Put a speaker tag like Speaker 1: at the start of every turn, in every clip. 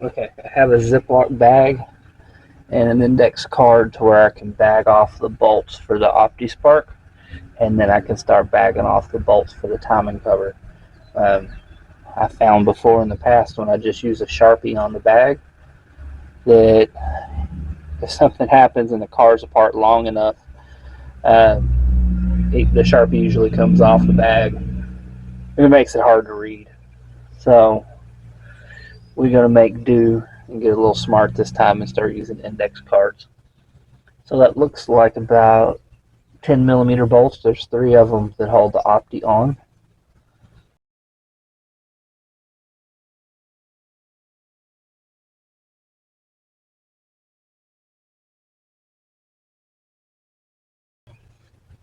Speaker 1: Okay, I have a Ziploc bag and an index card to where I can bag off the bolts for the Opti-spark, and then I can start bagging off the bolts for the timing cover. I found before in the past when I just use a Sharpie on the bag that if something happens and the car's apart long enough, the Sharpie usually comes off the bag. It makes it hard to read. So we're going to make do and get a little smart this time and start using index cards. So that looks like about 10 millimeter bolts. There's 3 of them that hold the Opti on.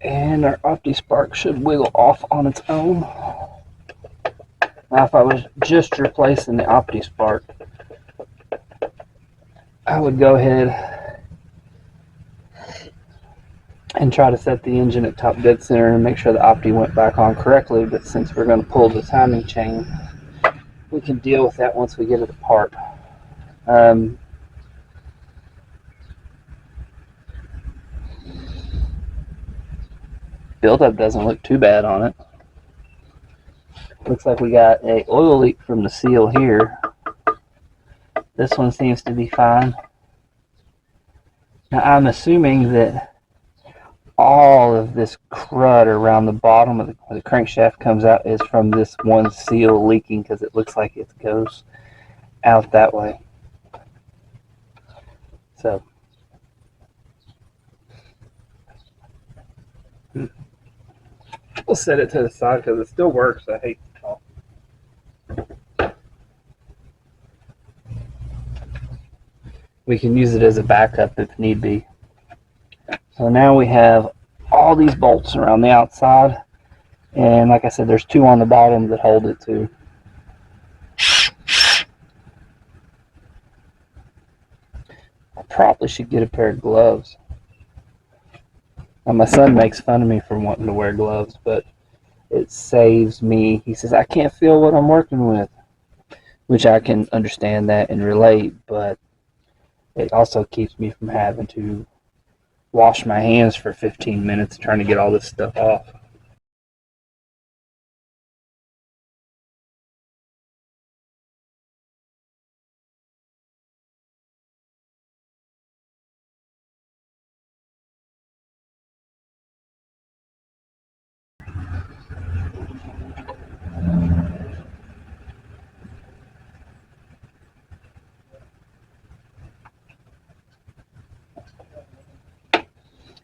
Speaker 1: And our Opti-spark should wiggle off on its own. Now if I was just replacing the Opti-spark, I would go ahead and try to set the engine at top dead center and make sure the Opti went back on correctly, but since we're going to pull the timing chain, we can deal with that once we get it apart. Buildup doesn't look too bad on it. Looks like we got a oil leak from the seal here. This one seems to be fine. Now I'm assuming that all of this crud around the bottom of the crankshaft comes out is from this one seal leaking, because it looks like it goes out that way. So we'll set it to the side because it still works. I hate to talk. We can use it as a backup if need be. So now we have all these bolts around the outside, and like I said, there's 2 on the bottom that hold it too. I probably should get a pair of gloves. Now my son makes fun of me for wanting to wear gloves, but it saves me. He says I can't feel what I'm working with, which I can understand that and relate, but it also keeps me from having to wash my hands for 15 minutes trying to get all this stuff off.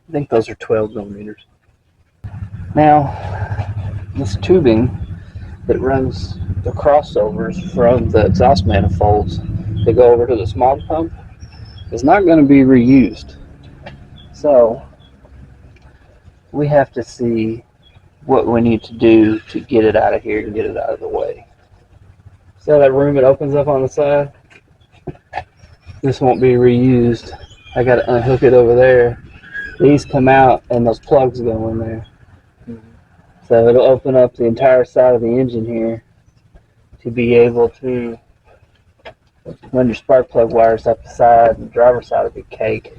Speaker 1: I think those are 12 millimeters. Now, this tubing that runs the crossovers from the exhaust manifolds to go over to the smog pump is not going to be reused. So we have to see what we need to do to get it out of here and get it out of the way. See how that room it opens up on the side? This won't be reused. I got to unhook it over there. These come out and those plugs go in there. So it'll open up the entire side of the engine here to be able to run your spark plug wires up the side. The driver's side will be cake.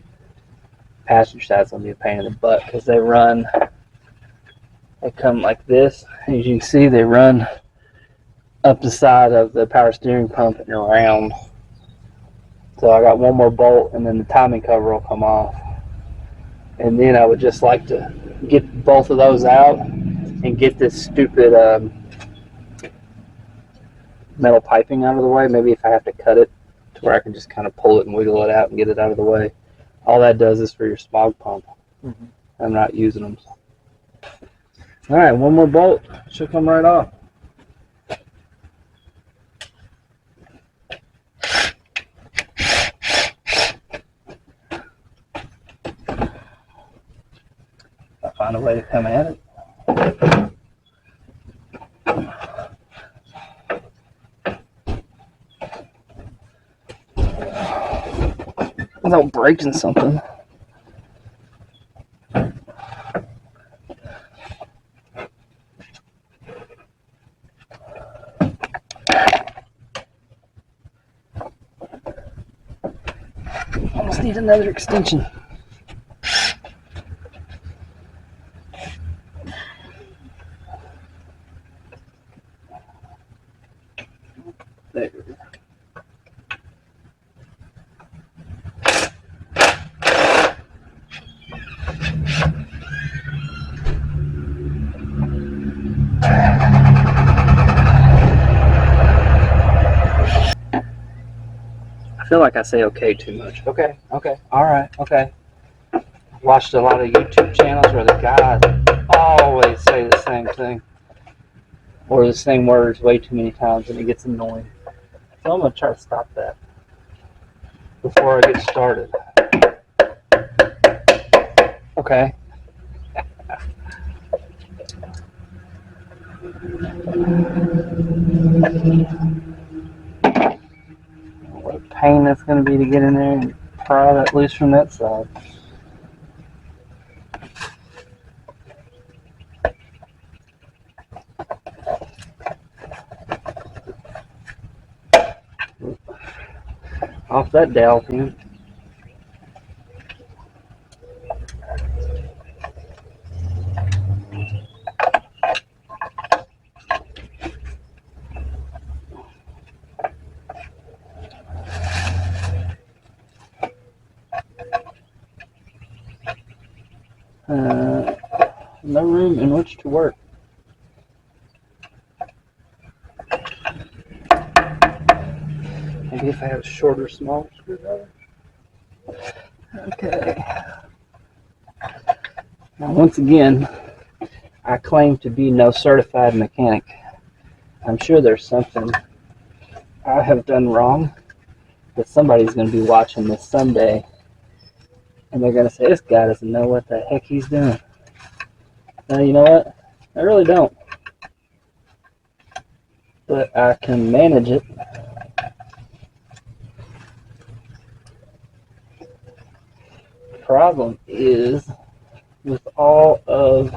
Speaker 1: Passenger side's going to be a pain in the butt because they come like this. As you can see, they run up the side of the power steering pump and around. So I got one more bolt and then the timing cover will come off. And then I would just like to get both of those out and get this stupid metal piping out of the way. Maybe if I have to cut it to where I can just kind of pull it and wiggle it out and get it out of the way. All that does is for your smog pump. I'm not using them. All right, one more bolt. Should come right off. I'll find a way to come at it. Without breaking something. need another extension. There. I feel like I say okay too much. Okay, okay, alright, okay. I've watched a lot of YouTube channels where the guys always say the same thing. Or the same words way too many times and it gets annoying. So I'm going to try to stop that before I get started. Okay. What a pain that's going to be to get in there and pry that loose from that side. Off that dowel pin. No room in which to work. Maybe if I have a shorter, smaller screwdriver. Okay. Now, once again, I claim to be no certified mechanic. I'm sure there's something I have done wrong, but somebody's going to be watching this someday, and they're going to say, this guy doesn't know what the heck he's doing. Now, you know what? I really don't. But I can manage it. The problem is, with all of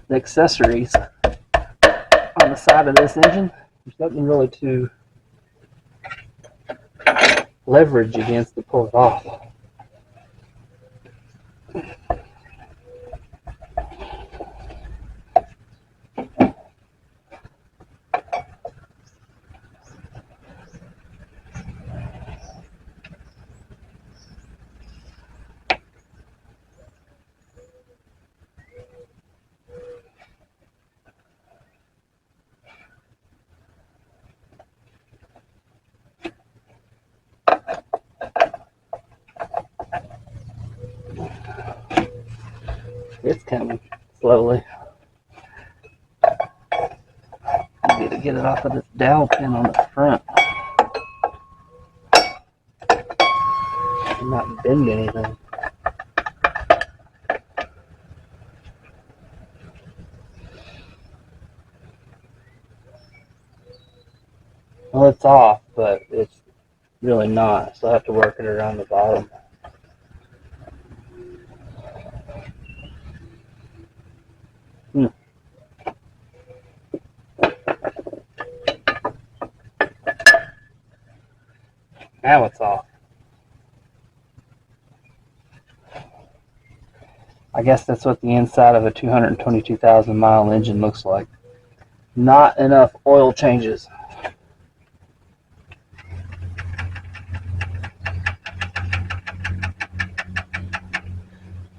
Speaker 1: the accessories on the side of this engine, there's nothing really to leverage against to pull it off. It's coming slowly. I need to get it off of this dowel pin on the front. I'm not bend anything. Well, it's off, but it's really not, so I have to work it around the bottom. Now it's off. I guess that's what the inside of a 222,000 mile engine looks like. Not enough oil changes.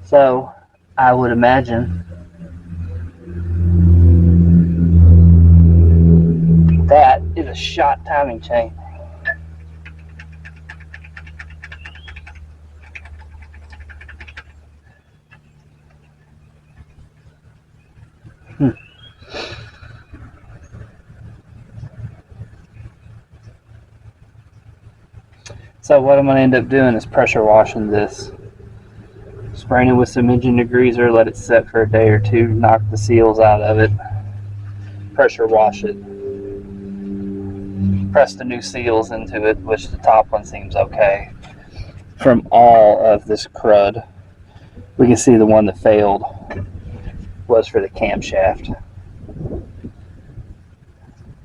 Speaker 1: So I would imagine that is a shot timing chain. So what I'm going to end up doing is pressure washing this. Spraying it with some engine degreaser, let it set for a day or two, knock the seals out of it, pressure wash it, press the new seals into it, which the top one seems okay. From all of this crud, we can see the one that failed was for the camshaft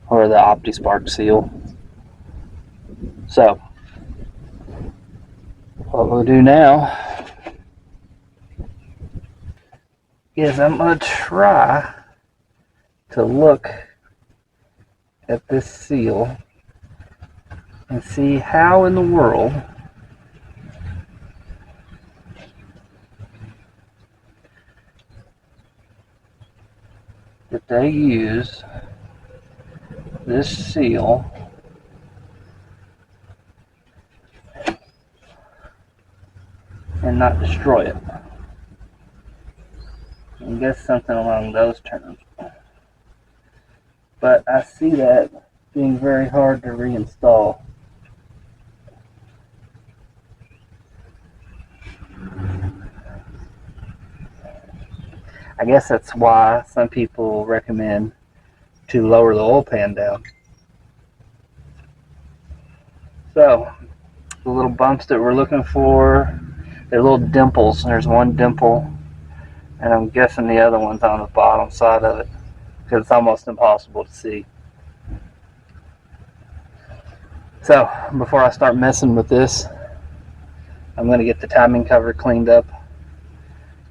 Speaker 1: or the Opti-spark seal. So What we'll do now is I'm going to try to look at this seal and see how in the world that they use this seal and not destroy it. I guess something along those terms. But I see that being very hard to reinstall. I guess that's why some people recommend to lower the oil pan down. So, the little bumps that we're looking for, they're little dimples. There's one dimple, and I'm guessing the other one's on the bottom side of it, because it's almost impossible to see. So, before I start messing with this, I'm going to get the timing cover cleaned up.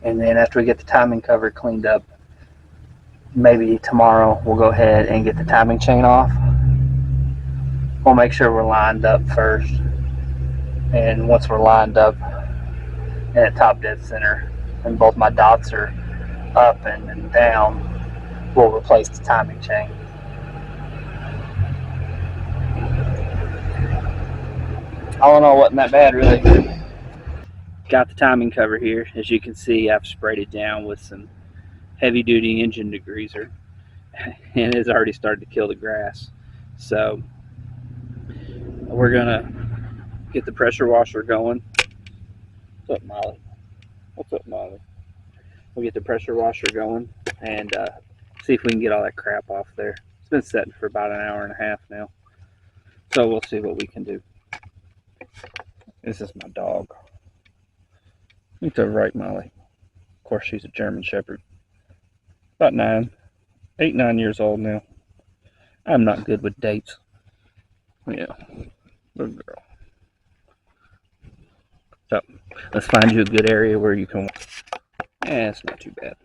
Speaker 1: And then after we get the timing cover cleaned up, maybe tomorrow we'll go ahead and get the timing chain off. We'll make sure we're lined up first. And once we're lined up and at top dead center, and both my dots are up and down, we'll replace the timing chain. All in all, wasn't that bad, really. Got the timing cover here. As you can see, I've sprayed it down with some heavy duty engine degreaser, and it's already started to kill the grass. So we're gonna get the pressure washer going. What's up, Molly? What's up, Molly? We'll get the pressure washer going and see if we can get all that crap off there. It's been sitting for about an hour and a half now, so we'll see what we can do. This is my dog. You to right, Molly. Of course, she's a German Shepherd. About 8, 9 years old now. I'm not good with dates. Yeah, good girl. So, let's find you a good area where you can. It's not too bad.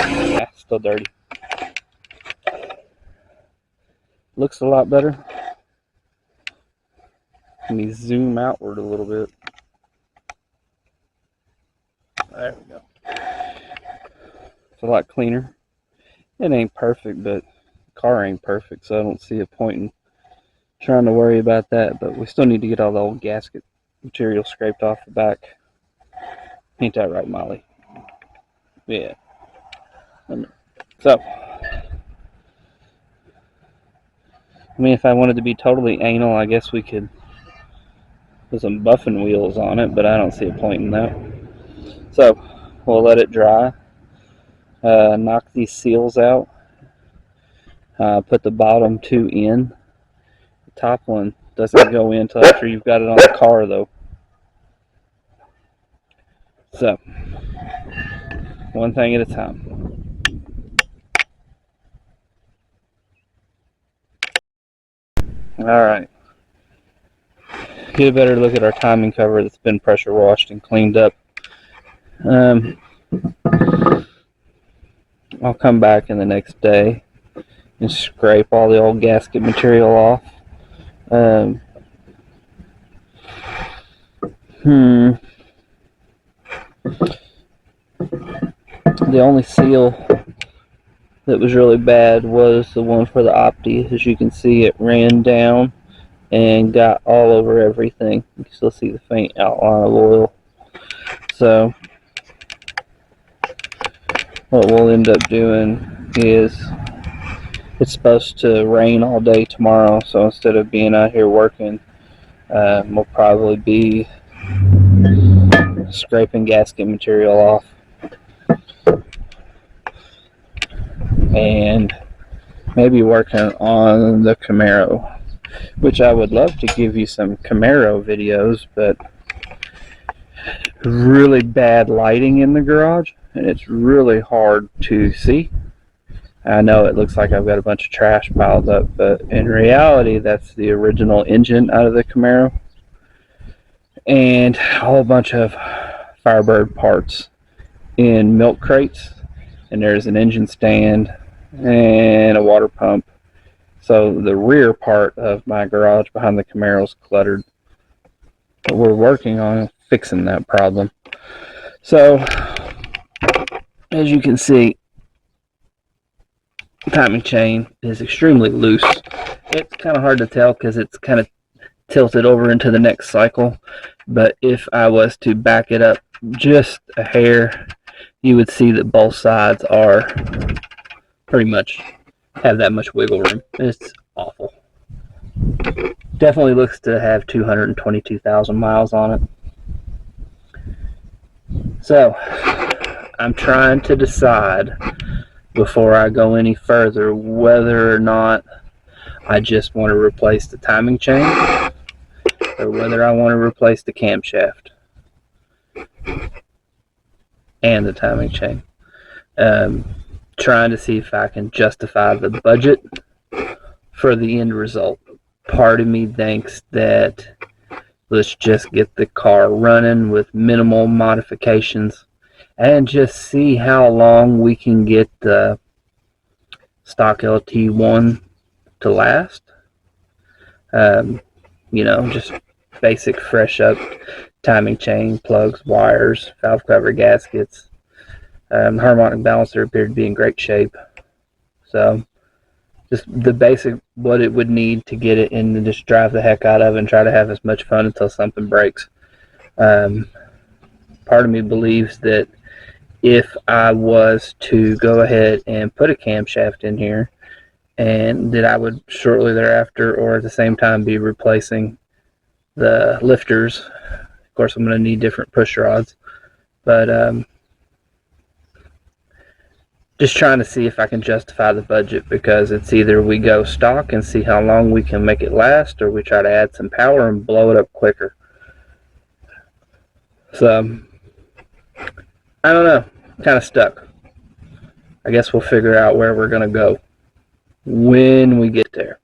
Speaker 1: Yeah, still dirty. Looks a lot better. Let me zoom outward a little bit. There we go. It's a lot cleaner. It ain't perfect, but the car ain't perfect, so I don't see a point in trying to worry about that. But we still need to get all the old gasket material scraped off the back. Ain't that right, Molly? Yeah. So, I mean, if I wanted to be totally anal, I guess we could put some buffing wheels on it, but I don't see a point in that. So, we'll let it dry. Knock these seals out. Put the bottom 2 in. The top one doesn't go in until after you've got it on the car, though. So, one thing at a time. Alright. Get a better look at our timing cover that's been pressure washed and cleaned up. I'll come back in the next day and scrape all the old gasket material off. The only seal that was really bad was the one for the Opti. As you can see, it ran down and got all over everything. You can still see the faint outline of oil. So what we'll end up doing is, it's supposed to rain all day tomorrow, so instead of being out here working, we'll probably be scraping gasket material off and maybe working on the Camaro, which I would love to give you some Camaro videos, but really bad lighting in the garage and it's really hard to see. I know it looks like I've got a bunch of trash piled up, but in reality that's the original engine out of the Camaro and a whole bunch of Firebird parts in milk crates, and there's an engine stand and a water pump. So the rear part of my garage behind the Camaro is cluttered, but we're working on fixing that problem. So as you can see, the timing chain is extremely loose. It's kind of hard to tell because it's kind of tilted over into the next cycle, but if I was to back it up just a hair, you would see that both sides are pretty much have that much wiggle room. It's awful. Definitely looks to have 222,000 miles on it. So I'm trying to decide before I go any further whether or not I just want to replace the timing chain or whether I want to replace the camshaft and the timing chain. Trying to see if I can justify the budget for the end result. Part of me thinks that let's just get the car running with minimal modifications and just see how long we can get the stock LT1 to last. You know, just basic fresh up timing chain, plugs, wires, valve cover, gaskets. Harmonic balancer appeared to be in great shape. So just the basic what it would need to get it in and just drive the heck out of it and try to have as much fun until something breaks. Part of me believes that if I was to go ahead and put a camshaft in here, and that I would shortly thereafter or at the same time be replacing the lifters. Of course, I'm going to need different push rods, but just trying to see if I can justify the budget, because it's either we go stock and see how long we can make it last, or we try to add some power and blow it up quicker. So I don't know, kind of stuck. I guess we'll figure out where we're going to go when we get there.